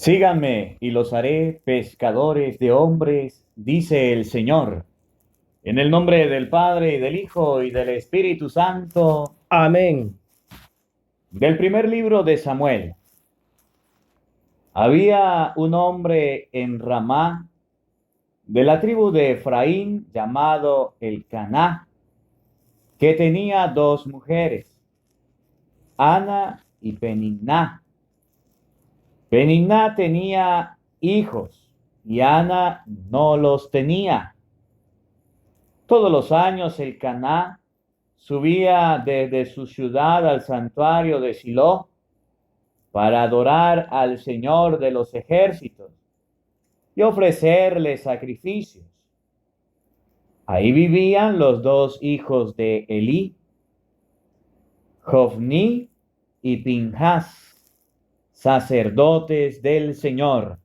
Síganme y los haré pescadores de hombres, dice el Señor. En el nombre del Padre, y del Hijo, y del Espíritu Santo. Amén. Del primer libro de Samuel. Había un hombre en Ramá, de la tribu de Efraín, llamado Elcaná, que tenía dos mujeres, Ana y Peniná. Peniná tenía hijos, y Ana no los tenía. Todos los años Elcaná subía desde su ciudad al santuario de Silo para adorar al Señor de los ejércitos y ofrecerle sacrificios. Ahí vivían los dos hijos de Elí, Jofní y Pinjas, sacerdotes del Señor.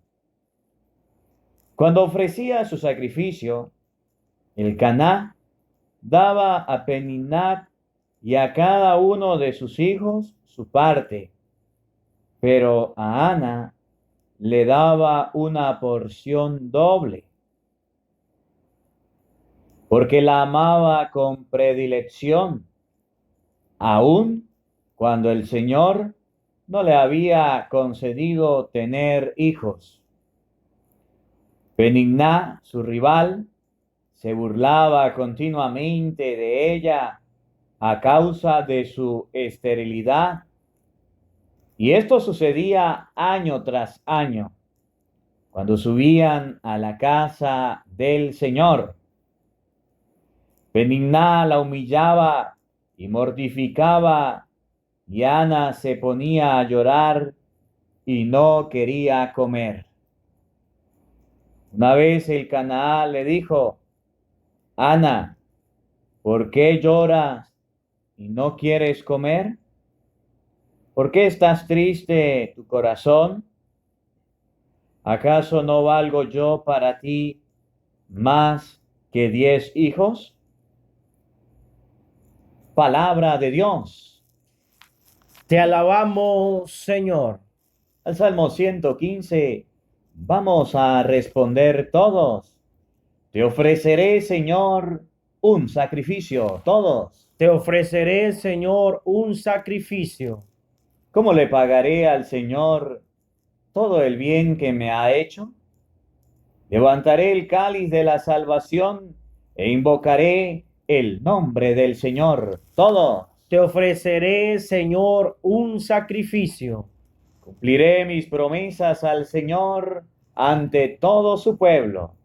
Cuando ofrecía su sacrificio, Elcaná daba a Peninat y a cada uno de sus hijos su parte, pero a Ana le daba una porción doble, porque la amaba con predilección, aun cuando el Señor no le había concedido tener hijos. Penigná, su rival, se burlaba continuamente de ella a causa de su esterilidad, y esto sucedía año tras año, cuando subían a la casa del Señor. Penigná la humillaba y mortificaba, y Ana se ponía a llorar y no quería comer. Una vez Elcaná le dijo: Ana, ¿por qué lloras y no quieres comer? ¿Por qué estás triste tu corazón? ¿Acaso no valgo yo para ti más que 10 hijos? Palabra de Dios. Te alabamos, Señor. Al Salmo 115 vamos a responder todos. Te ofreceré, Señor, un sacrificio, todos. Te ofreceré, Señor, un sacrificio. ¿Cómo le pagaré al Señor todo el bien que me ha hecho? Levantaré el cáliz de la salvación e invocaré el nombre del Señor. Todos. Te ofreceré, Señor, un sacrificio. Cumpliré mis promesas al Señor ante todo su pueblo.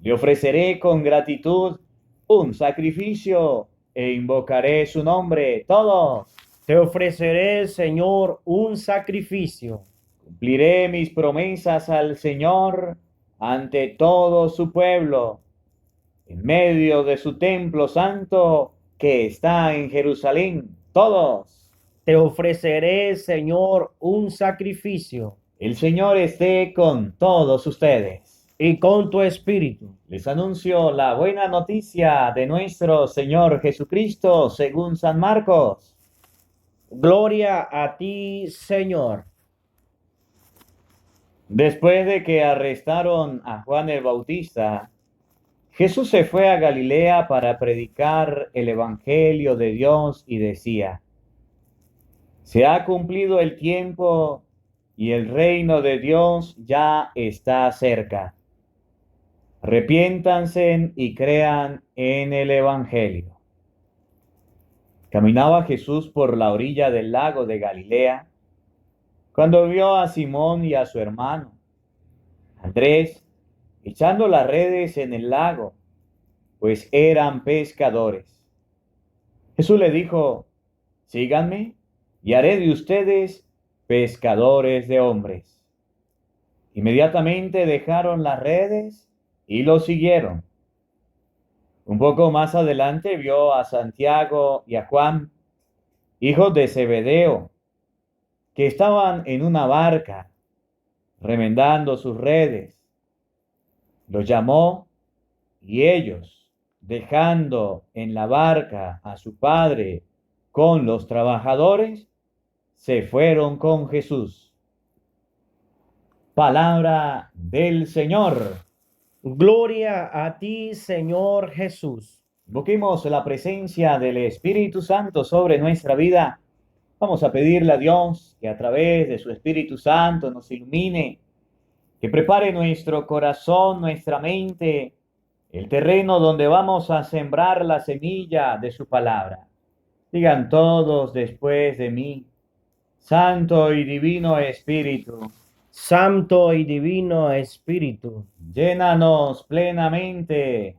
Le ofreceré con gratitud un sacrificio e invocaré su nombre. Todos. Te ofreceré, Señor, un sacrificio. Cumpliré mis promesas al Señor ante todo su pueblo, en medio de su templo santo que está en Jerusalén. Todos. Te ofreceré, Señor, un sacrificio. El Señor esté con todos ustedes. Y con tu espíritu. Les anuncio la buena noticia de nuestro Señor Jesucristo según San Marcos. Gloria a ti, Señor. Después de que arrestaron a Juan el Bautista, Jesús se fue a Galilea para predicar el Evangelio de Dios y decía: se ha cumplido el tiempo y el reino de Dios ya está cerca. Arrepiéntanse y crean en el Evangelio. Caminaba Jesús por la orilla del lago de Galilea cuando vio a Simón y a su hermano Andrés echando las redes en el lago, pues eran pescadores. Jesús le dijo: síganme y haré de ustedes pescadores de hombres. Inmediatamente dejaron las redes y lo siguieron. Un poco más adelante vio a Santiago y a Juan, hijos de Zebedeo, que estaban en una barca, remendando sus redes. Los llamó y ellos, dejando en la barca a su padre con los trabajadores, se fueron con Jesús. Palabra del Señor. Gloria a ti, Señor Jesús. Invoquemos la presencia del Espíritu Santo sobre nuestra vida. Vamos a pedirle a Dios que a través de su Espíritu Santo nos ilumine, que prepare nuestro corazón, nuestra mente, el terreno donde vamos a sembrar la semilla de su palabra. Digan todos después de mí: Santo y Divino Espíritu, Santo y Divino Espíritu, llénanos plenamente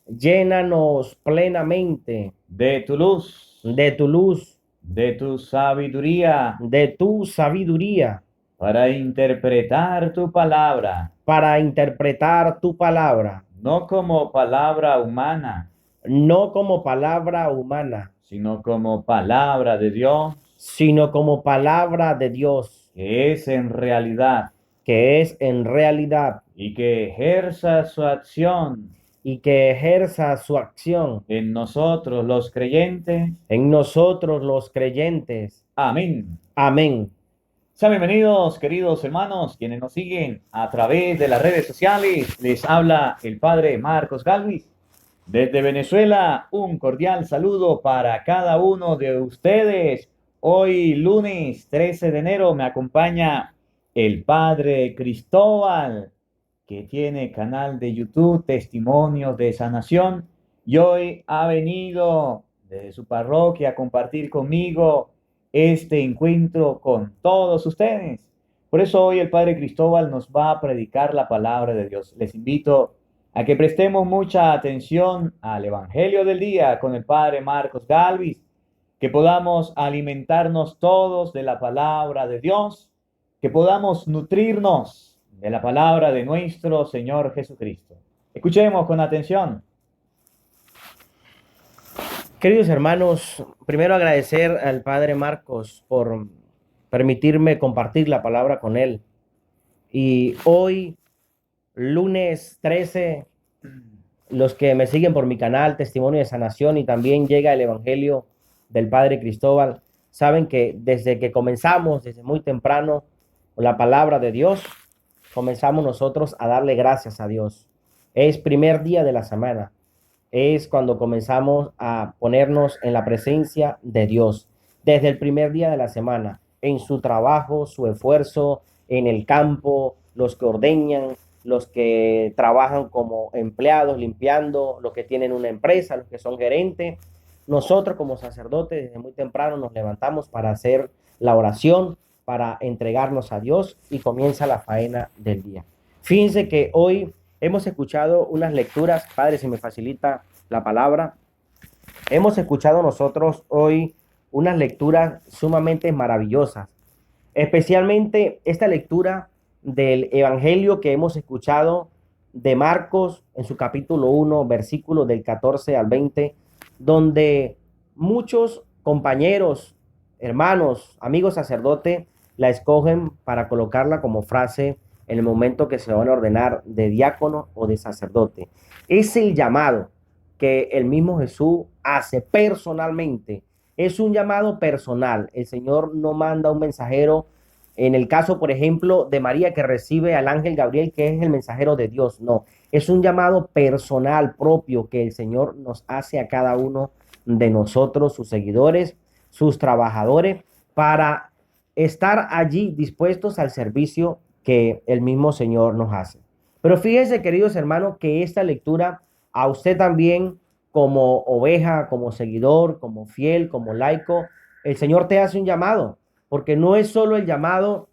llénanos plenamente de tu luz, de tu luz, de tu sabiduría, de tu sabiduría, para interpretar tu palabra, para interpretar tu palabra, no como palabra humana, no como palabra humana, sino como palabra de Dios, sino como palabra de Dios, que es en realidad, que es en realidad, y que ejerza su acción y que ejerza su acción en nosotros los creyentes. en nosotros los creyentes. Amén. Amén. Sean bienvenidos, queridos hermanos, quienes nos siguen a través de las redes sociales. Les habla el Padre Marcos Galvis. Desde Venezuela, un cordial saludo para cada uno de ustedes. Hoy, lunes 13 de enero, me acompaña el Padre Cristóbal, que tiene canal de YouTube Testimonios de Sanación, y hoy ha venido desde su parroquia a compartir conmigo este encuentro con todos ustedes. Por eso hoy el Padre Cristóbal nos va a predicar la palabra de Dios. Les invito a que prestemos mucha atención al Evangelio del día con el Padre Marcos Galvis, que podamos alimentarnos todos de la palabra de Dios, que podamos nutrirnos de la palabra de nuestro Señor Jesucristo. Escuchemos con atención. Queridos hermanos, primero agradecer al Padre Marcos por permitirme compartir la palabra con él. Y hoy, lunes 13, los que me siguen por mi canal Testimonio de Sanación y también llega el Evangelio del Padre Cristóbal, saben que desde que comenzamos, desde muy temprano, la palabra de Dios, comenzamos nosotros a darle gracias a Dios. Es primer día de la semana. Es cuando comenzamos a ponernos en la presencia de Dios. Desde el primer día de la semana, en su trabajo, su esfuerzo, en el campo, los que ordeñan, los que trabajan como empleados, limpiando, los que tienen una empresa, los que son gerentes. Nosotros como sacerdotes desde muy temprano nos levantamos para hacer la oración, para entregarnos a Dios y comienza la faena del día. Fíjense que hoy hemos escuchado unas lecturas, Padre, si me facilita la palabra. Hemos escuchado nosotros hoy unas lecturas sumamente maravillosas, especialmente esta lectura del Evangelio que hemos escuchado de Marcos en su capítulo 1, versículos del 14 al 20, donde muchos compañeros, hermanos, amigos sacerdotes la escogen para colocarla como frase en el momento que se van a ordenar de diácono o de sacerdote. Es el llamado que el mismo Jesús hace personalmente. Es un llamado personal. El Señor no manda un mensajero. En el caso, por ejemplo, de María, que recibe al ángel Gabriel, que es el mensajero de Dios. No, es un llamado personal propio que el Señor nos hace a cada uno de nosotros, sus seguidores, sus trabajadores, para estar allí dispuestos al servicio que el mismo Señor nos hace. Pero fíjense, queridos hermanos, que esta lectura a usted también, como oveja, como seguidor, como fiel, como laico, el Señor te hace un llamado, porque no es solo el llamado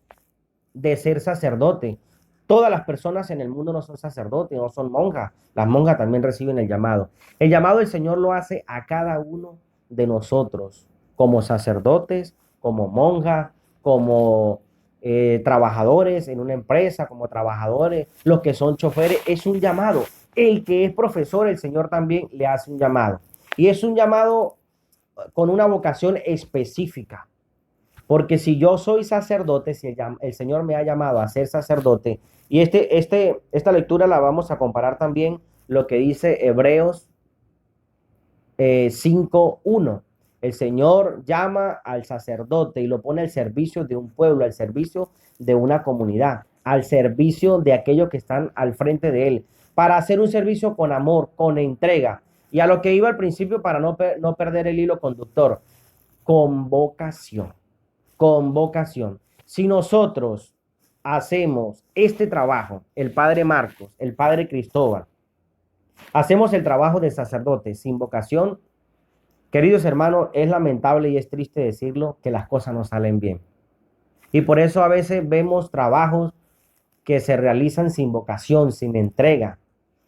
de ser sacerdote. Todas las personas en el mundo no son sacerdotes, no son monjas. Las monjas también reciben el llamado. El llamado del Señor lo hace a cada uno de nosotros, como sacerdotes, como monjas, como trabajadores en una empresa, como trabajadores, los que son choferes. Es un llamado. El que es profesor, el Señor también le hace un llamado. Y es un llamado con una vocación específica. Porque si yo soy sacerdote, si el Señor me ha llamado a ser sacerdote, y esta lectura la vamos a comparar también lo que dice Hebreos 5:1. El Señor llama al sacerdote y lo pone al servicio de un pueblo, al servicio de una comunidad. al servicio de aquellos que están al frente de él, para hacer un servicio con amor, con entrega. Y a lo que iba al principio para no perder el hilo conductor, con vocación, con vocación. Si nosotros hacemos este trabajo, el padre Marcos, el padre Cristóbal, hacemos el trabajo de sacerdote sin vocación, queridos hermanos, es lamentable y es triste decirlo que las cosas no salen bien. Y por eso a veces vemos trabajos que se realizan sin vocación, sin entrega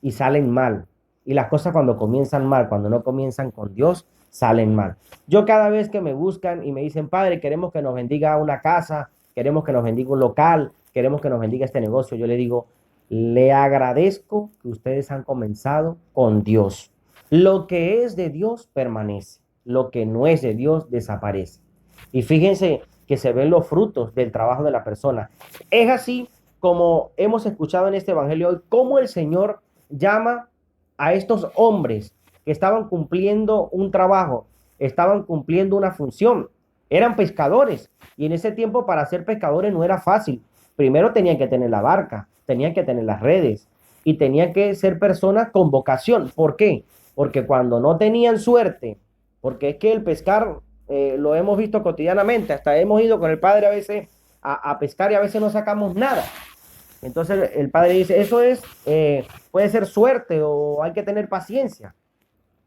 y salen mal. Y las cosas cuando comienzan mal, cuando no comienzan con Dios, salen mal. Yo cada vez que me buscan y me dicen, padre, queremos que nos bendiga una casa, queremos que nos bendiga un local, queremos que nos bendiga este negocio, yo le digo, le agradezco que ustedes han comenzado con Dios. Lo que es de Dios permanece, lo que no es de Dios desaparece. Y fíjense que se ven los frutos del trabajo de la persona. Es así como hemos escuchado en este evangelio hoy, cómo el Señor llama a estos hombres que estaban cumpliendo un trabajo, estaban cumpliendo una función, eran pescadores. Y en ese tiempo para ser pescadores no era fácil. Primero tenían que tener la barca, tenían que tener las redes y tenían que ser personas con vocación. ¿Por qué? Porque cuando no tenían suerte, porque es que el pescar lo hemos visto cotidianamente, hasta hemos ido con el padre a veces a pescar y a veces no sacamos nada. Entonces el padre dice, eso es, puede ser suerte o hay que tener paciencia.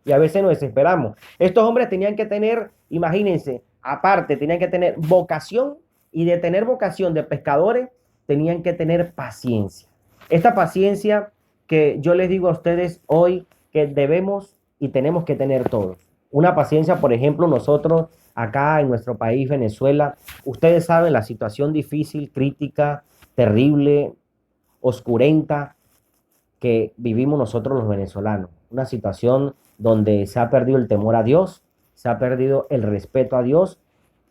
Y a veces nos desesperamos. Estos hombres tenían que tener, imagínense, aparte, tenían que tener vocación y de tener vocación de pescadores, tenían que tener paciencia. Esta paciencia que yo les digo a ustedes hoy que debemos y tenemos que tener todos. Una paciencia, por ejemplo, nosotros acá en nuestro país, Venezuela, ustedes saben la situación difícil, crítica, terrible, oscurenta que vivimos nosotros los venezolanos. Una situación donde se ha perdido el temor a Dios, se ha perdido el respeto a Dios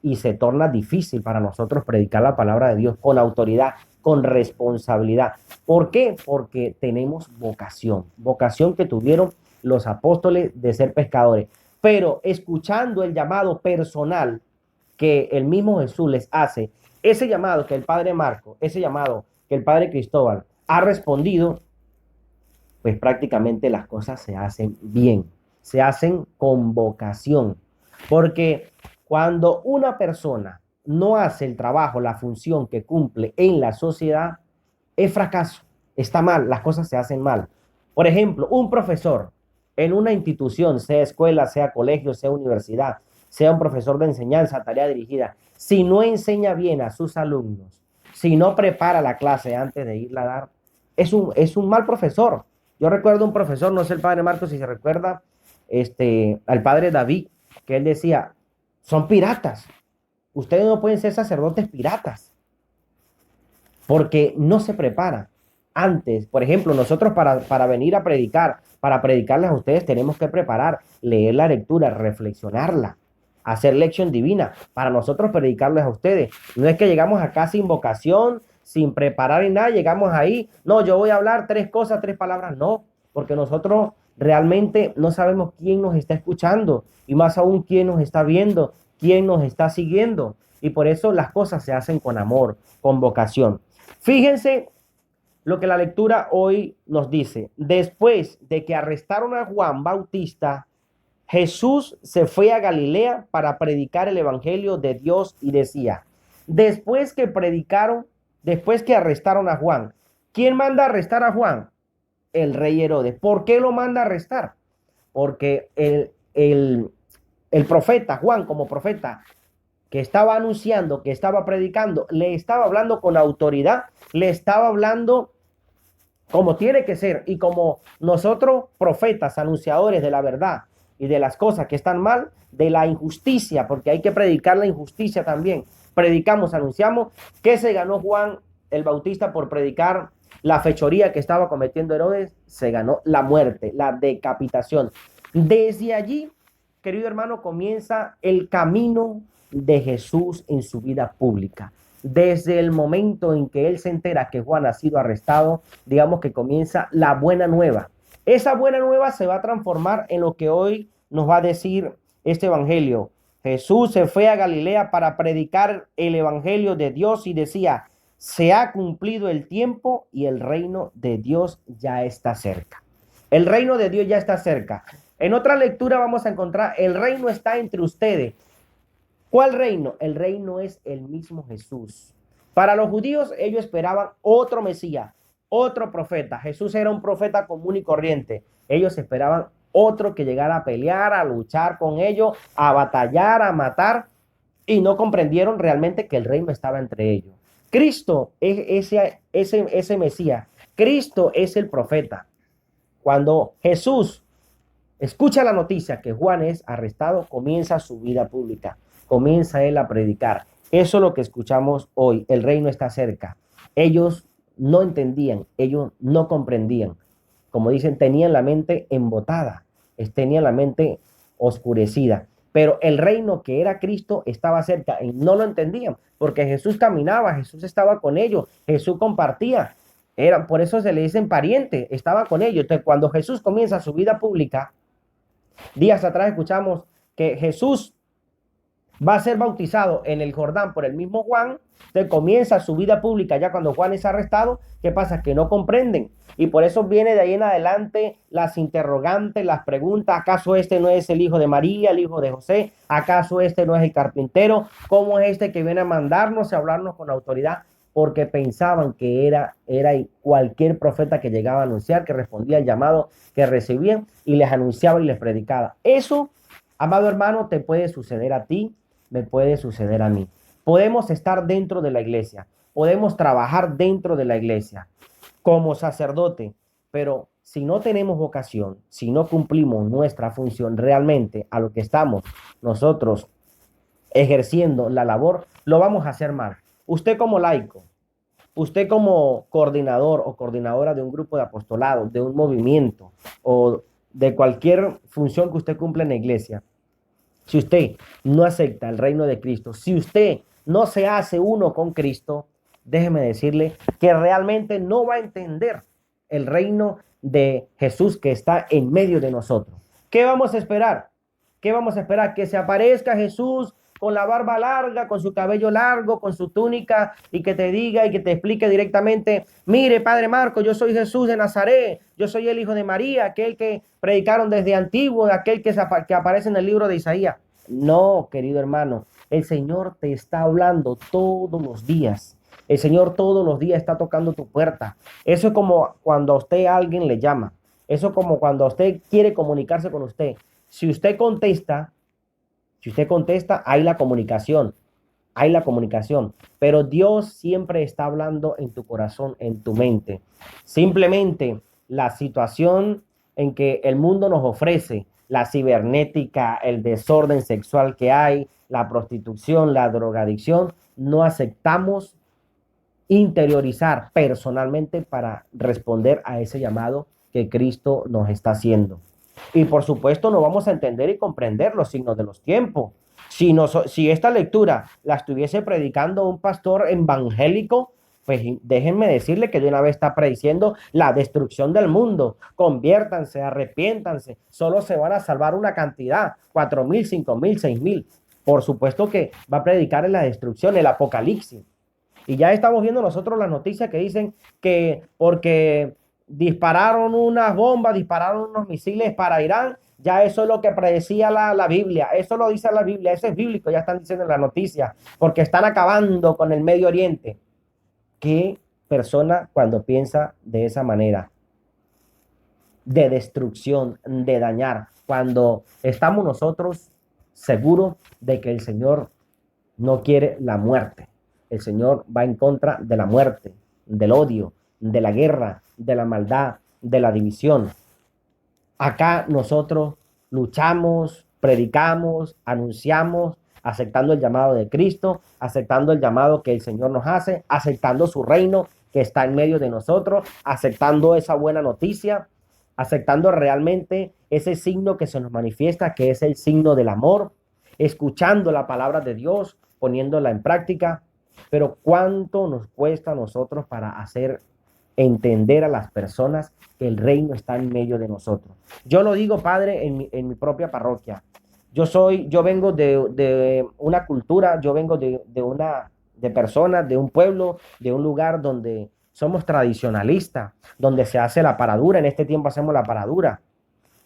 y se torna difícil para nosotros predicar la palabra de Dios con autoridad, con responsabilidad. ¿Por qué? Porque tenemos vocación, vocación que tuvieron los apóstoles de ser pescadores. Pero escuchando el llamado personal que el mismo Jesús les hace, ese llamado que el padre Marco, ese llamado que el padre Cristóbal ha respondido, pues prácticamente las cosas se hacen bien, se hacen con vocación. Porque cuando una persona no hace el trabajo, la función que cumple en la sociedad, es fracaso, está mal, las cosas se hacen mal. Por ejemplo, un profesor en una institución, sea escuela, sea colegio, sea universidad, sea un profesor de enseñanza, tarea dirigida, si no enseña bien a sus alumnos, si no prepara la clase antes de irla a dar, es un mal profesor. Yo recuerdo un profesor, no sé el padre Marcos si se recuerda, al padre David, que él decía, son piratas. Ustedes no pueden ser sacerdotes piratas, porque no se preparan. Antes, por ejemplo, nosotros para venir a predicar, para predicarles a ustedes, tenemos que preparar, leer la lectura, reflexionarla, hacer lección divina, para nosotros predicarles a ustedes. No es que llegamos acá sin vocación, sin preparar ni nada, llegamos ahí, no, yo voy a hablar 3 cosas, 3 palabras, no, porque nosotros realmente no sabemos quién nos está escuchando y más aún quién nos está viendo, quién nos está siguiendo. Y por eso las cosas se hacen con amor, con vocación. Fíjense lo que la lectura hoy nos dice. Después de que arrestaron a Juan Bautista, Jesús se fue a Galilea para predicar el evangelio de Dios y decía, después que arrestaron a Juan, ¿quién manda a arrestar a Juan? El rey Herodes. ¿Por qué lo manda a arrestar? Porque el profeta, Juan como profeta, que estaba anunciando, que estaba predicando, le estaba hablando con autoridad, le estaba hablando como tiene que ser y como nosotros profetas, anunciadores de la verdad y de las cosas que están mal, de la injusticia, porque hay que predicar la injusticia también. Predicamos, anunciamos que se ganó Juan el Bautista por predicar la fechoría que estaba cometiendo Herodes, se ganó la muerte, la decapitación. Desde allí, querido hermano, comienza el camino de Jesús en su vida pública. Desde el momento en que él se entera que Juan ha sido arrestado, digamos que comienza la buena nueva. Esa buena nueva se va a transformar en lo que hoy nos va a decir este evangelio. Jesús se fue a Galilea para predicar el evangelio de Dios y decía, se ha cumplido el tiempo y el reino de Dios ya está cerca. El reino de Dios ya está cerca. En otra lectura vamos a encontrar, el reino está entre ustedes. ¿Cuál reino? El reino es el mismo Jesús. Para los judíos, ellos esperaban otro Mesías, otro profeta. Jesús era un profeta común y corriente. Ellos esperaban otro que llegara a pelear, a luchar con ellos, a batallar, a matar, y no comprendieron realmente que el reino estaba entre ellos. Cristo es ese Mesías. Cristo es el profeta. Cuando Jesús escucha la noticia que Juan es arrestado, comienza su vida pública, comienza él a predicar. Eso es lo que escuchamos hoy. El reino está cerca. Ellos no entendían, ellos no comprendían. Como dicen, tenían la mente embotada, tenían la mente oscurecida. Pero el reino que era Cristo estaba cerca y no lo entendían, porque Jesús caminaba, Jesús estaba con ellos, Jesús compartía. Por eso se le dicen pariente, estaba con ellos. Entonces, cuando Jesús comienza su vida pública, días atrás escuchamos que Jesús va a ser bautizado en el Jordán por el mismo Juan. Entonces comienza su vida pública ya cuando Juan es arrestado. ¿Qué pasa? Que no comprenden. Y por eso viene de ahí en adelante las interrogantes, las preguntas. ¿Acaso este no es el hijo de María, el hijo de José? ¿Acaso este no es el carpintero? ¿Cómo es este que viene a mandarnos y a hablarnos con autoridad? Porque pensaban que era cualquier profeta que llegaba a anunciar, que respondía al llamado que recibían y les anunciaba y les predicaba. Eso, amado hermano, te puede suceder a ti, me puede suceder a mí. Podemos estar dentro de la iglesia, podemos trabajar dentro de la iglesia como sacerdote, pero si no tenemos vocación, si no cumplimos nuestra función realmente a lo que estamos nosotros ejerciendo la labor, lo vamos a hacer mal. Usted como laico, usted como coordinador o coordinadora de un grupo de apostolado, de un movimiento o de cualquier función que usted cumpla en la iglesia, si usted no acepta el reino de Cristo, si usted no se hace uno con Cristo, déjeme decirle que realmente no va a entender el reino de Jesús que está en medio de nosotros. ¿Qué vamos a esperar? ¿Qué vamos a esperar? Que se aparezca Jesús con la barba larga, con su cabello largo, con su túnica, y que te diga y que te explique directamente: mire, Padre Marco, yo soy Jesús de Nazaret, yo soy el hijo de María, aquel que predicaron desde antiguo, aquel que aparece en el libro de Isaías. No, querido hermano, el Señor te está hablando todos los días. El Señor todos los días está tocando tu puerta. Eso es como cuando a usted alguien le llama. Eso es como cuando usted quiere comunicarse con usted. Si usted contesta, hay la comunicación, pero Dios siempre está hablando en tu corazón, en tu mente. Simplemente la situación en que el mundo nos ofrece, la cibernética, el desorden sexual que hay, la prostitución, la drogadicción, no aceptamos interiorizar personalmente para responder a ese llamado que Cristo nos está haciendo. Y por supuesto no vamos a entender y comprender los signos de los tiempos. Si esta lectura la estuviese predicando un pastor evangélico, pues déjenme decirle que de una vez está prediciendo la destrucción del mundo. Conviértanse, arrepiéntanse. Solo se van a salvar una cantidad, 4,000, 5,000, 6,000. Por supuesto que va a predicar en la destrucción, el apocalipsis. Y ya estamos viendo nosotros las noticias que dicen que porque dispararon unas bombas, dispararon unos misiles para Irán, ya eso es lo que predecía la Biblia, eso lo dice la Biblia, eso es bíblico, ya están diciendo en la noticia, porque están acabando con el Medio Oriente. ¿Qué persona cuando piensa de esa manera? De destrucción, de dañar, cuando estamos nosotros seguros de que el Señor no quiere la muerte. El Señor va en contra de la muerte, del odio, de la guerra, de la maldad, de la división. Acá nosotros luchamos, predicamos, anunciamos, aceptando el llamado de Cristo, aceptando el llamado que el Señor nos hace, aceptando su reino que está en medio de nosotros, aceptando esa buena noticia, aceptando realmente ese signo que se nos manifiesta, que es el signo del amor, escuchando la palabra de Dios, poniéndola en práctica. Pero ¿cuánto nos cuesta a nosotros para hacer entender a las personas que el reino está en medio de nosotros? Yo lo digo, Padre, en mi propia parroquia. Yo vengo de una cultura, yo vengo de de personas, de un pueblo, de un lugar donde somos tradicionalistas, donde se hace la paradura. En este tiempo hacemos la paradura.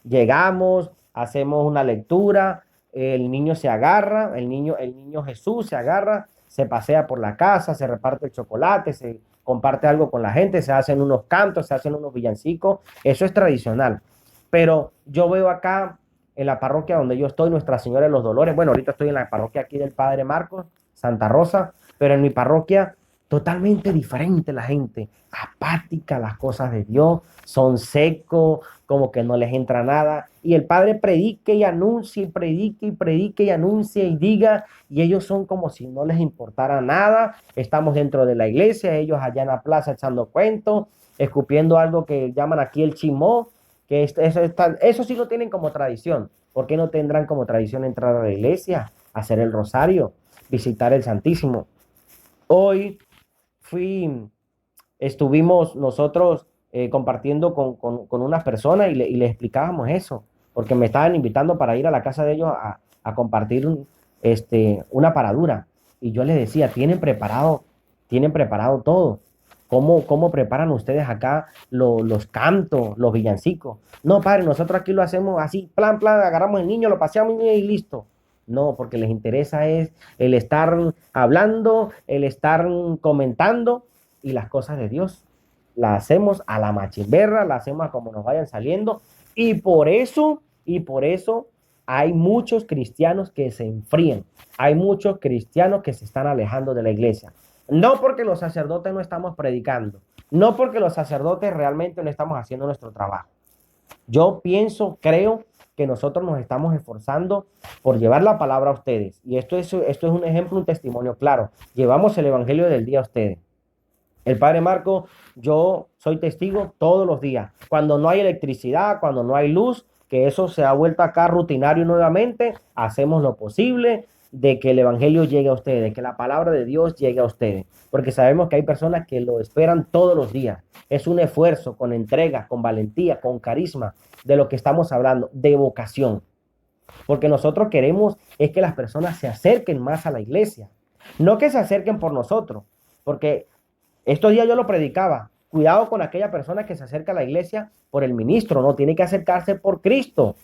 Llegamos, hacemos una lectura, el niño se agarra, el niño Jesús se agarra, se pasea por la casa, se reparte el chocolate, se comparte algo con la gente, se hacen unos cantos, se hacen unos villancicos. Eso es tradicional. Pero yo veo acá en la parroquia donde yo estoy, Nuestra Señora de los Dolores. Bueno, ahorita estoy en la parroquia aquí del Padre Marcos, Santa Rosa, pero en mi parroquia totalmente diferente la gente, apática a las cosas de Dios, son secos, como que no les entra nada. Y el Padre predique y anuncie, y predique y predique y anuncie y diga, y ellos son como si no les importara nada. Estamos dentro de la iglesia, ellos allá en la plaza echando cuentos, escupiendo algo que llaman aquí el chimó, que eso sí lo tienen como tradición. ¿Por qué no tendrán como tradición entrar a la iglesia, hacer el rosario, visitar el Santísimo? Hoy estuvimos nosotros compartiendo con unas personas y le explicábamos eso, porque me estaban invitando para ir a la casa de ellos a compartir una paradura. Y yo les decía, tienen preparado todo. ¿Cómo preparan ustedes acá los cantos, los villancicos? No, padre, nosotros aquí lo hacemos así, plan, agarramos el niño, lo paseamos y listo. No, porque les interesa es el estar hablando, el estar comentando y las cosas de Dios. Las hacemos a la machimberra, las hacemos como nos vayan saliendo y por eso hay muchos cristianos que se enfrían. Hay muchos cristianos que se están alejando de la iglesia. No porque los sacerdotes no estamos predicando, no porque los sacerdotes realmente no estamos haciendo nuestro trabajo. Yo creo que nosotros nos estamos esforzando por llevar la palabra a ustedes. Y esto es un ejemplo, un testimonio claro. Llevamos el evangelio del día a ustedes. El Padre Marco, yo soy testigo todos los días. Cuando no hay electricidad, cuando no hay luz, que eso se ha vuelto acá rutinario nuevamente, hacemos lo posible de que el evangelio llegue a ustedes, de que la palabra de Dios llegue a ustedes. Porque sabemos que hay personas que lo esperan todos los días. Es un esfuerzo con entrega, con valentía, con carisma, de lo que estamos hablando, de vocación. Porque nosotros queremos es que las personas se acerquen más a la iglesia. No que se acerquen por nosotros, porque estos días yo lo predicaba. Cuidado con aquella persona que se acerca a la iglesia por el ministro, no, tiene que acercarse por Cristo.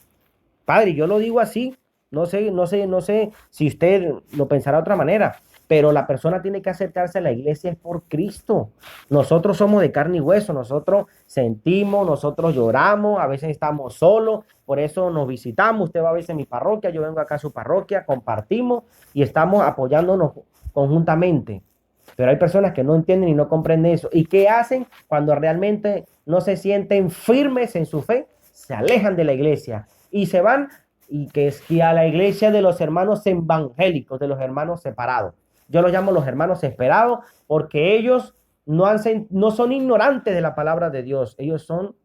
Padre, yo lo digo así, no sé si usted lo pensará de otra manera, pero la persona tiene que acercarse a la iglesia por Cristo. Nosotros somos de carne y hueso, nosotros sentimos, nosotros lloramos, a veces estamos solos, por eso nos visitamos. Usted va a veces a mi parroquia, yo vengo acá a su parroquia, compartimos y estamos apoyándonos conjuntamente. Pero hay personas que no entienden y no comprenden eso. ¿Y qué hacen cuando realmente no se sienten firmes en su fe? Se alejan de la iglesia y se van y a la iglesia de los hermanos evangélicos, de los hermanos separados. Yo los llamo los hermanos esperados porque ellos no son ignorantes de la palabra de Dios. Ellos son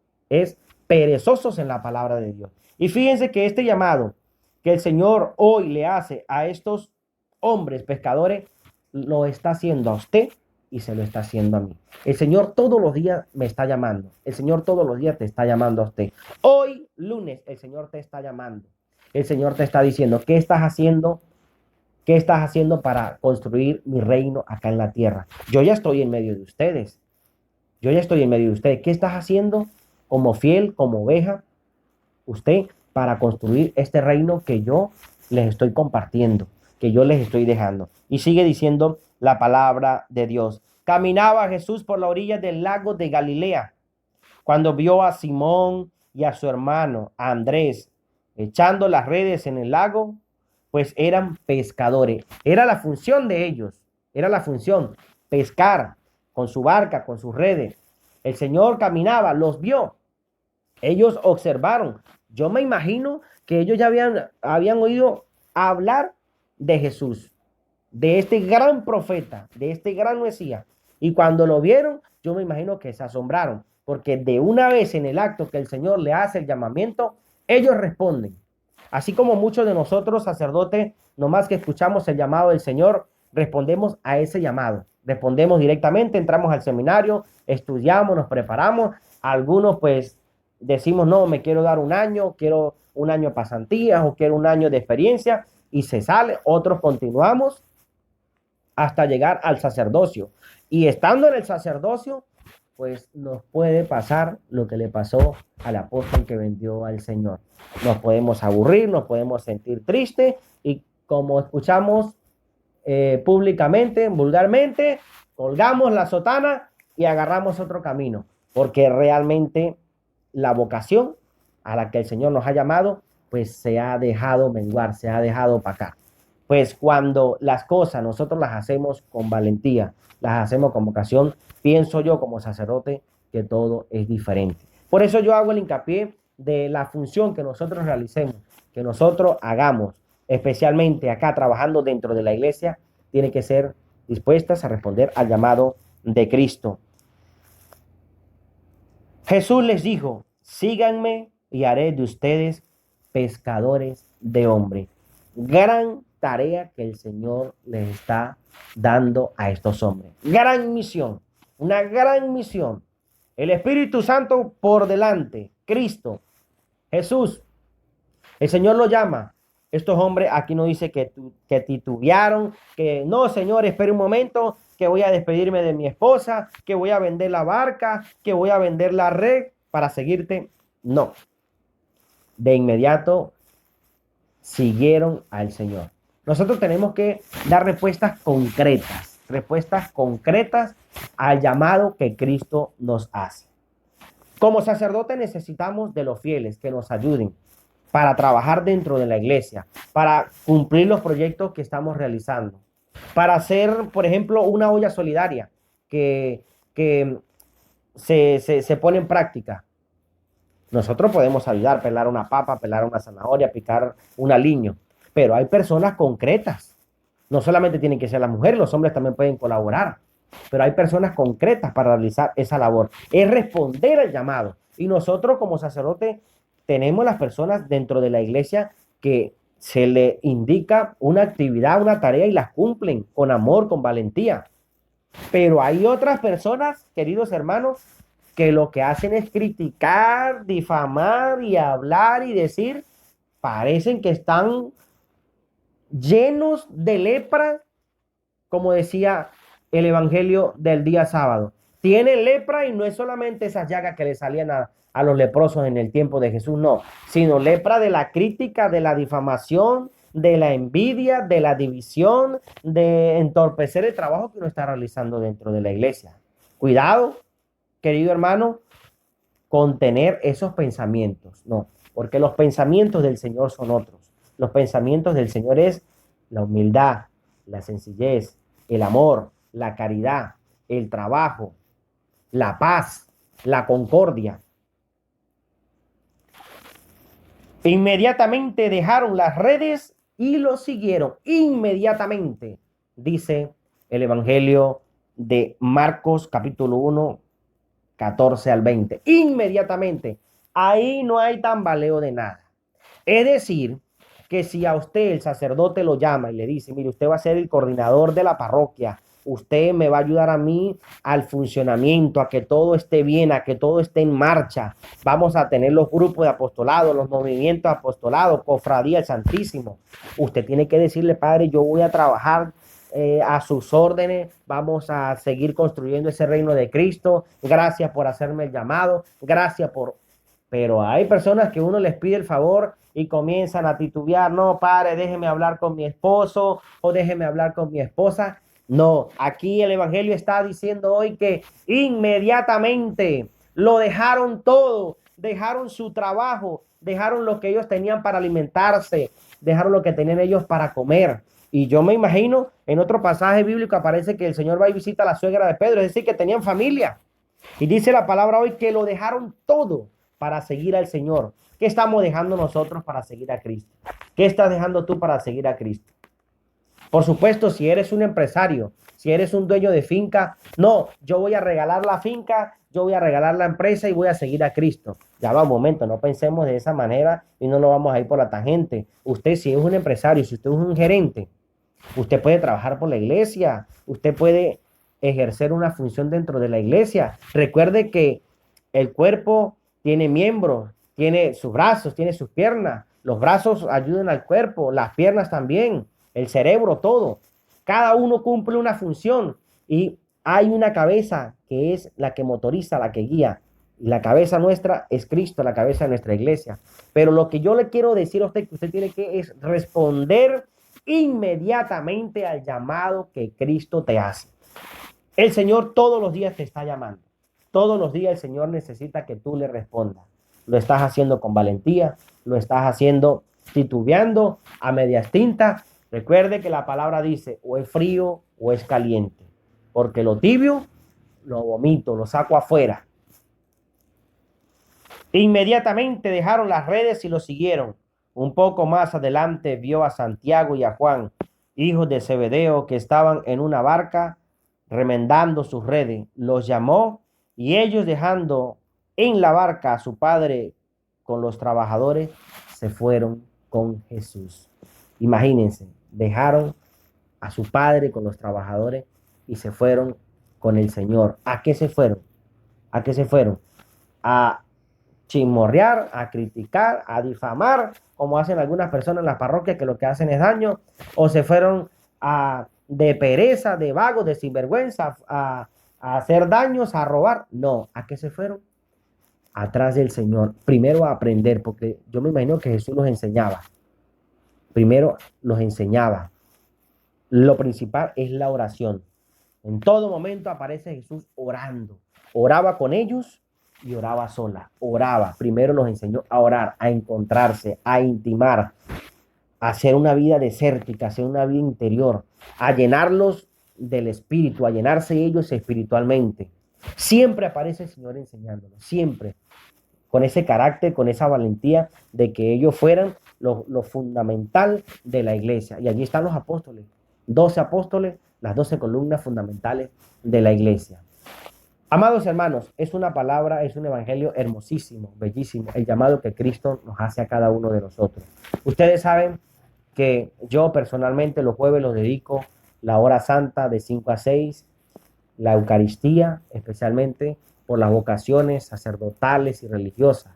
perezosos en la palabra de Dios. Y fíjense que este llamado que el Señor hoy le hace a estos hombres pescadores, lo está haciendo a usted y se lo está haciendo a mí. El Señor todos los días me está llamando. El Señor todos los días te está llamando a usted. Hoy, lunes, el Señor te está llamando. El Señor te está diciendo, ¿qué estás haciendo? ¿Qué estás haciendo para construir mi reino acá en la tierra? Yo ya estoy en medio de ustedes. Yo ya estoy en medio de ustedes. ¿Qué estás haciendo como fiel, como oveja, usted, para construir este reino que yo les estoy compartiendo, que yo les estoy dejando? Y sigue diciendo la palabra de Dios. Caminaba Jesús por la orilla del lago de Galilea, cuando vio a Simón y a su hermano, a Andrés, echando las redes en el lago, pues eran pescadores. Era la función de ellos, era la función, pescar con su barca, con sus redes. El Señor caminaba, los vio, ellos observaron. Yo me imagino que ellos ya habían oído hablar de Jesús, de este gran profeta, de este gran Mesías. Y cuando lo vieron, yo me imagino que se asombraron, porque de una vez en el acto que el Señor le hace el llamamiento, ellos responden. Así como muchos de nosotros, sacerdotes, nomás que escuchamos el llamado del Señor, respondemos a ese llamado. Respondemos directamente, entramos al seminario, estudiamos, nos preparamos. Algunos pues decimos, no, me quiero dar un año, quiero un año de pasantías o quiero un año de experiencia y se sale. Otros continuamos hasta llegar al sacerdocio. Y estando en el sacerdocio, pues nos puede pasar lo que le pasó al apóstol que vendió al Señor. Nos podemos aburrir, nos podemos sentir tristes y como escuchamos públicamente, vulgarmente, colgamos la sotana y agarramos otro camino, porque realmente la vocación a la que el Señor nos ha llamado, pues se ha dejado menguar, se ha dejado opacar. Pues cuando las cosas nosotros las hacemos con valentía, las hacemos con vocación, pienso yo como sacerdote que todo es diferente. Por eso yo hago el hincapié de la función que nosotros realicemos, que nosotros hagamos, especialmente acá trabajando dentro de la iglesia, tiene que ser dispuestas a responder al llamado de Cristo. Jesús les dijo, síganme y haré de ustedes pescadores de hombres. Gran tarea que el Señor les está dando a estos hombres. Gran misión, una gran misión. El Espíritu Santo por delante, Cristo, Jesús. El Señor lo llama. Estos hombres aquí no dice que titubearon, que no, Señor, espere un momento, que voy a despedirme de mi esposa, que voy a vender la barca, que voy a vender la red para seguirte. No. De inmediato siguieron al Señor. Nosotros tenemos que dar respuestas concretas al llamado que Cristo nos hace. Como sacerdote necesitamos de los fieles que nos ayuden para trabajar dentro de la iglesia, para cumplir los proyectos que estamos realizando, para hacer, por ejemplo, una olla solidaria que se pone en práctica. Nosotros podemos ayudar, pelar una papa, pelar una zanahoria, picar un aliño, pero hay personas concretas. No solamente tienen que ser las mujeres, los hombres también pueden colaborar, pero hay personas concretas para realizar esa labor. Es responder al llamado. Y nosotros como sacerdotes tenemos las personas dentro de la iglesia que se le indica una actividad, una tarea y las cumplen con amor, con valentía. Pero hay otras personas, queridos hermanos, que lo que hacen es criticar, difamar y hablar y decir, parecen que están llenos de lepra, como decía el evangelio del día sábado. Tienen lepra y no es solamente esas llagas que le salían a los leprosos en el tiempo de Jesús, no, sino lepra de la crítica, de la difamación, de la envidia, de la división, de entorpecer el trabajo que uno está realizando dentro de la iglesia. Cuidado, querido hermano, con tener esos pensamientos, no, porque los pensamientos del Señor son otros. Los pensamientos del Señor es la humildad, la sencillez, el amor, la caridad, el trabajo, la paz, la concordia. Inmediatamente dejaron las redes y lo siguieron. Inmediatamente, dice el Evangelio de Marcos, capítulo 1, 14 al 20. Inmediatamente. Ahí no hay tambaleo de nada. Es decir, que si a usted el sacerdote lo llama y le dice, mire, usted va a ser el coordinador de la parroquia, usted me va a ayudar a mí al funcionamiento, a que todo esté bien, a que todo esté en marcha. Vamos a tener los grupos de apostolado, los movimientos de apostolado, cofradía, el Santísimo. Usted tiene que decirle, padre, yo voy a trabajar a sus órdenes, vamos a seguir construyendo ese reino de Cristo. Gracias por hacerme el llamado, gracias por... Pero hay personas que uno les pide el favor y comienzan a titubear. No, padre, déjeme hablar con mi esposo o déjeme hablar con mi esposa. No, aquí el Evangelio está diciendo hoy que inmediatamente lo dejaron todo, dejaron su trabajo, dejaron lo que ellos tenían para alimentarse, dejaron lo que tenían ellos para comer. Y yo me imagino, en otro pasaje bíblico aparece que el Señor va y visita a la suegra de Pedro, es decir, que tenían familia. Y dice la palabra hoy que lo dejaron todo para seguir al Señor. ¿Qué estamos dejando nosotros para seguir a Cristo? ¿Qué estás dejando tú para seguir a Cristo? Por supuesto, si eres un empresario, si eres un dueño de finca, no, yo voy a regalar la finca, yo voy a regalar la empresa y voy a seguir a Cristo. Ya va un momento, no pensemos de esa manera y no nos vamos a ir por la tangente. Usted, si es un empresario, si usted es un gerente, usted puede trabajar por la iglesia, usted puede ejercer una función dentro de la iglesia. Recuerde que el cuerpo tiene miembros, tiene sus brazos, tiene sus piernas. Los brazos ayudan al cuerpo, las piernas también, el cerebro, todo. Cada uno cumple una función y hay una cabeza que es la que motoriza, la que guía. Y la cabeza nuestra es Cristo, la cabeza de nuestra iglesia. Pero lo que yo le quiero decir a usted que usted tiene que es responder inmediatamente al llamado que Cristo te hace. El Señor todos los días te está llamando. Todos los días el Señor necesita que tú le respondas. Lo estás haciendo con valentía, lo estás haciendo titubeando, a medias tintas. Recuerde que la palabra dice o es frío o es caliente, porque lo tibio lo vomito, lo saco afuera. Inmediatamente dejaron las redes y lo siguieron. Un poco más adelante vio a Santiago y a Juan, hijos de Zebedeo, que estaban en una barca remendando sus redes. Los llamó y ellos, dejando en la barca a su padre con los trabajadores, se fueron con Jesús. Imagínense, dejaron a su padre con los trabajadores y se fueron con el Señor. ¿A qué se fueron? ¿A qué se fueron? A chismorrear, a criticar, a difamar, como hacen algunas personas en las parroquias que lo que hacen es daño, o se fueron de pereza, de vagos, de sinvergüenza, a hacer daños, a robar. No, ¿a qué se fueron? Atrás del Señor. Primero a aprender, porque yo me imagino que Jesús los enseñaba. Primero los enseñaba. Lo principal es la oración. En todo momento aparece Jesús orando. Oraba con ellos y oraba sola. Oraba. Primero los enseñó a orar, a encontrarse, a intimar, a hacer una vida desértica, a hacer una vida interior, a llenarlos del Espíritu, a llenarse ellos espiritualmente. Siempre aparece el Señor enseñándolos, siempre, con ese carácter, con esa valentía de que ellos fueran lo fundamental de la iglesia. Y allí están los apóstoles, 12 apóstoles, las 12 columnas fundamentales de la iglesia. Amados hermanos, es una palabra, es un evangelio hermosísimo, bellísimo, el llamado que Cristo nos hace a cada uno de nosotros. Ustedes saben que yo personalmente los jueves los dedico la hora santa de 5 a 6, la Eucaristía, especialmente por las vocaciones sacerdotales y religiosas,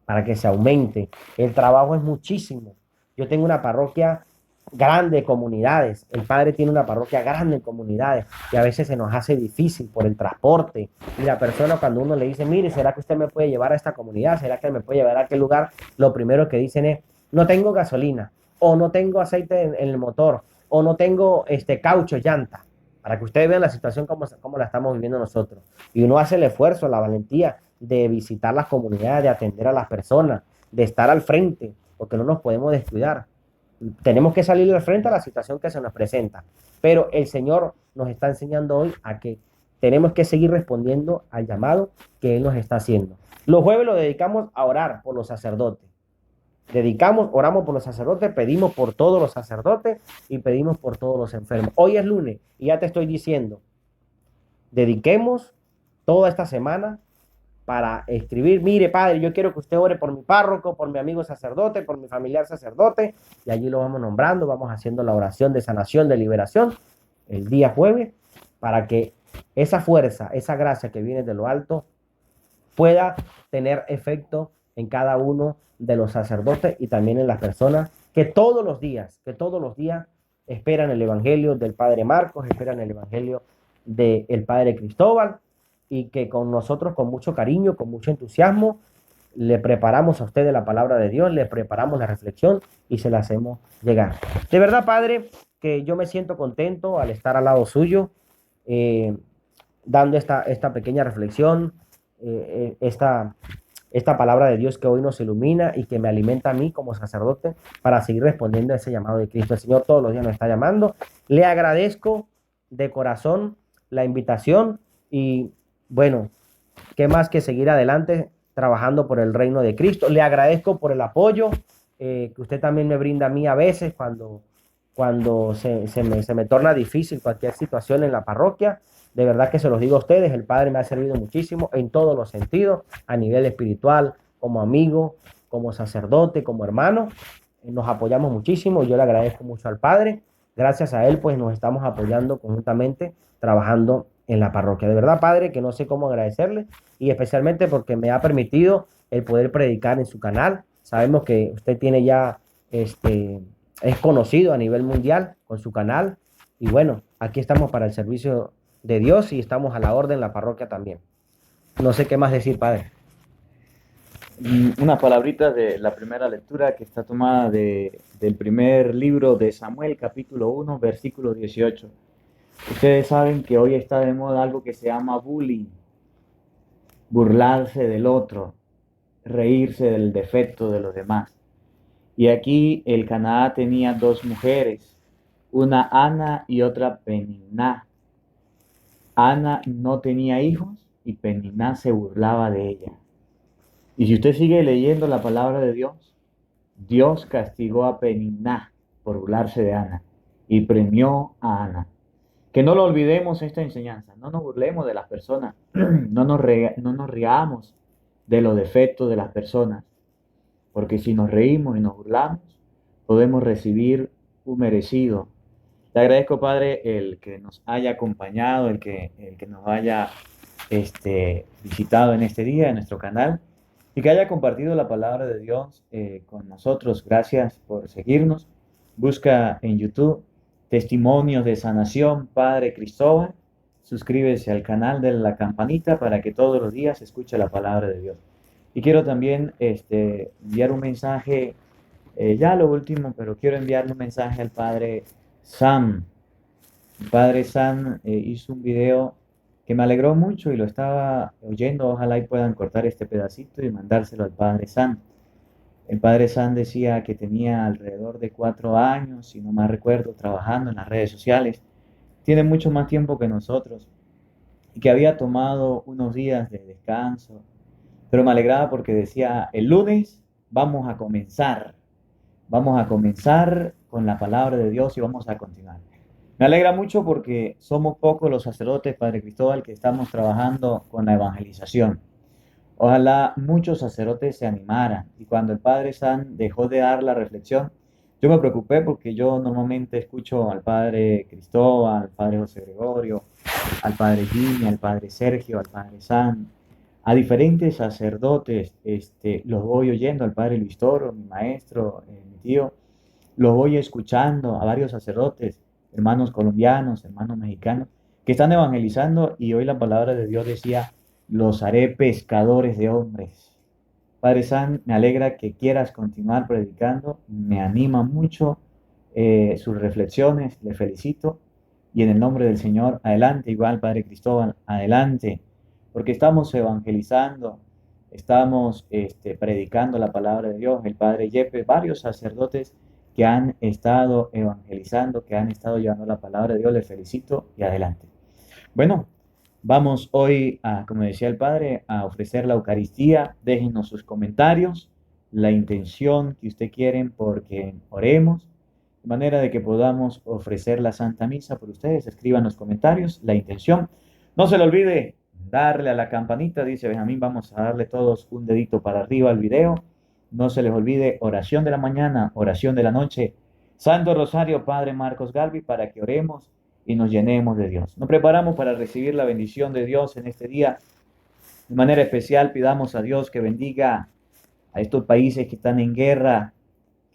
para que se aumente. El trabajo es muchísimo. Yo tengo una parroquia grande de comunidades. El padre tiene una parroquia grande en comunidades y a veces se nos hace difícil por el transporte. Y la persona, cuando uno le dice, mire, ¿será que usted me puede llevar a esta comunidad? ¿Será que me puede llevar a aquel lugar? Lo primero que dicen es, no tengo gasolina, o no tengo aceite en el motor, o no tengo caucho, llanta. Para que ustedes vean la situación como la estamos viviendo nosotros. Y uno hace el esfuerzo, la valentía de visitar las comunidades, de atender a las personas, de estar al frente, porque no nos podemos descuidar. Tenemos que salir al frente a la situación que se nos presenta. Pero el Señor nos está enseñando hoy a que tenemos que seguir respondiendo al llamado que Él nos está haciendo. Los jueves lo dedicamos a orar por los sacerdotes. Oramos por los sacerdotes, pedimos por todos los sacerdotes y pedimos por todos los enfermos. Hoy es lunes y ya te estoy diciendo, dediquemos toda esta semana para escribir, mire padre, yo quiero que usted ore por mi párroco, por mi amigo sacerdote, por mi familiar sacerdote, y allí lo vamos nombrando, vamos haciendo la oración de sanación, de liberación, el día jueves, para que esa fuerza, esa gracia que viene de lo alto, pueda tener efecto en cada uno de los sacerdotes y también en las personas que todos los días esperan el evangelio del padre Marcos, esperan el evangelio del padre Cristóbal, y que con nosotros, con mucho cariño, con mucho entusiasmo, le preparamos a ustedes la palabra de Dios, le preparamos la reflexión y se la hacemos llegar. De verdad, padre, que yo me siento contento al estar al lado suyo, dando esta pequeña reflexión, esta palabra de Dios que hoy nos ilumina y que me alimenta a mí como sacerdote para seguir respondiendo a ese llamado de Cristo. El Señor todos los días nos está llamando. Le agradezco de corazón la invitación y bueno, qué más que seguir adelante trabajando por el reino de Cristo. Le agradezco por el apoyo que usted también me brinda a mí a veces cuando se me torna difícil cualquier situación en la parroquia. De verdad que se los digo a ustedes, el Padre me ha servido muchísimo en todos los sentidos, a nivel espiritual, como amigo, como sacerdote, como hermano. Nos apoyamos muchísimo, yo le agradezco mucho al Padre. Gracias a él, pues nos estamos apoyando conjuntamente, trabajando en la parroquia. De verdad, Padre, que no sé cómo agradecerle, y especialmente porque me ha permitido el poder predicar en su canal. Sabemos que usted tiene ya, es conocido a nivel mundial con su canal, Y bueno, aquí estamos para el servicio de Dios y estamos a la orden en la parroquia también. No sé qué más decir, padre. Una palabrita de la primera lectura que está tomada del primer libro de Samuel, capítulo 1, versículo 18. Ustedes saben que hoy está de moda algo que se llama bullying, burlarse del otro, reírse del defecto de los demás. Y aquí el Canaá tenía dos mujeres, una Ana y otra Peniná. Ana no tenía hijos y Peniná se burlaba de ella. Y si usted sigue leyendo la palabra de Dios, Dios castigó a Peniná por burlarse de Ana y premió a Ana. Que no lo olvidemos esta enseñanza, no nos burlemos de las personas, no nos riamos de los defectos de las personas, porque si nos reímos y nos burlamos, podemos recibir un merecido. Le agradezco, Padre, el que nos haya acompañado, el que nos haya visitado en este día en nuestro canal y que haya compartido la palabra de Dios con nosotros. Gracias por seguirnos. Busca en YouTube Testimonios de Sanación, Padre Cristóbal. Suscríbese al canal de la campanita para que todos los días escuche la palabra de Dios. Y quiero también enviar un mensaje, ya lo último, pero quiero enviarle un mensaje al Padre Sam. El Padre Sam hizo un video que me alegró mucho y lo estaba oyendo. Ojalá y puedan cortar este pedacito y mandárselo al Padre Sam. El Padre Sam decía que tenía alrededor de 4 años, si no mal recuerdo, trabajando en las redes sociales. Tiene mucho más tiempo que nosotros y que había tomado unos días de descanso, pero me alegraba porque decía, el lunes vamos a comenzar con la palabra de Dios y vamos a continuar. Me alegra mucho porque somos pocos los sacerdotes, Padre Cristóbal, que estamos trabajando con la evangelización. Ojalá muchos sacerdotes se animaran. Y cuando el Padre San dejó de dar la reflexión, yo me preocupé porque yo normalmente escucho al Padre Cristóbal, al Padre José Gregorio, al Padre Jimmy, al Padre Sergio, al Padre San, a diferentes sacerdotes, los voy oyendo, al Padre Luis Toro, mi maestro, mi tío, los voy escuchando a varios sacerdotes, hermanos colombianos, hermanos mexicanos, que están evangelizando y hoy la palabra de Dios decía, los haré pescadores de hombres. Padre San, me alegra que quieras continuar predicando, me anima mucho sus reflexiones, le felicito y en el nombre del Señor, adelante, igual Padre Cristóbal, adelante, porque estamos evangelizando, estamos predicando la palabra de Dios, el Padre Yepes, varios sacerdotes que han estado evangelizando, que han estado llevando la palabra de Dios, les felicito y adelante. Bueno, vamos hoy a, como decía el Padre, a ofrecer la Eucaristía. Déjenos sus comentarios, la intención que usted quieren porque oremos, de manera de que podamos ofrecer la Santa Misa por ustedes. Escriban los comentarios, la intención. No se le olvide darle a la campanita, dice Benjamín, vamos a darle todos un dedito para arriba al video. No se les olvide oración de la mañana, oración de la noche. Santo Rosario, Padre Marcos Galvi, para que oremos y nos llenemos de Dios. Nos preparamos para recibir la bendición de Dios en este día. De manera especial pidamos a Dios que bendiga a estos países que están en guerra,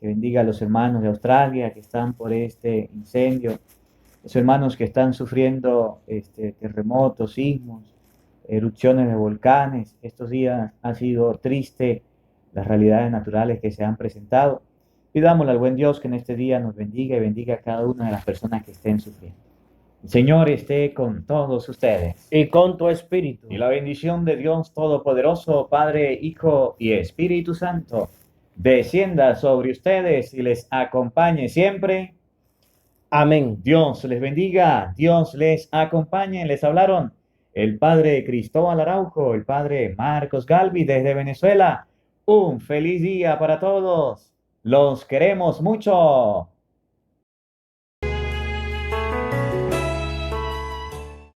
que bendiga a los hermanos de Australia que están por este incendio, los hermanos que están sufriendo terremotos, sismos, erupciones de volcanes. Estos días ha sido triste las realidades naturales que se han presentado. Pidámosle al buen Dios que en este día nos bendiga y bendiga a cada una de las personas que estén sufriendo. El Señor esté con todos ustedes. Y con tu espíritu. Y la bendición de Dios Todopoderoso, Padre, Hijo y Espíritu Santo, descienda sobre ustedes y les acompañe siempre. Amén. Dios les bendiga, Dios les acompañe. Les hablaron el Padre Cristóbal Araujo, el Padre Marcos Galvi desde Venezuela. Un feliz día para todos. Los queremos mucho.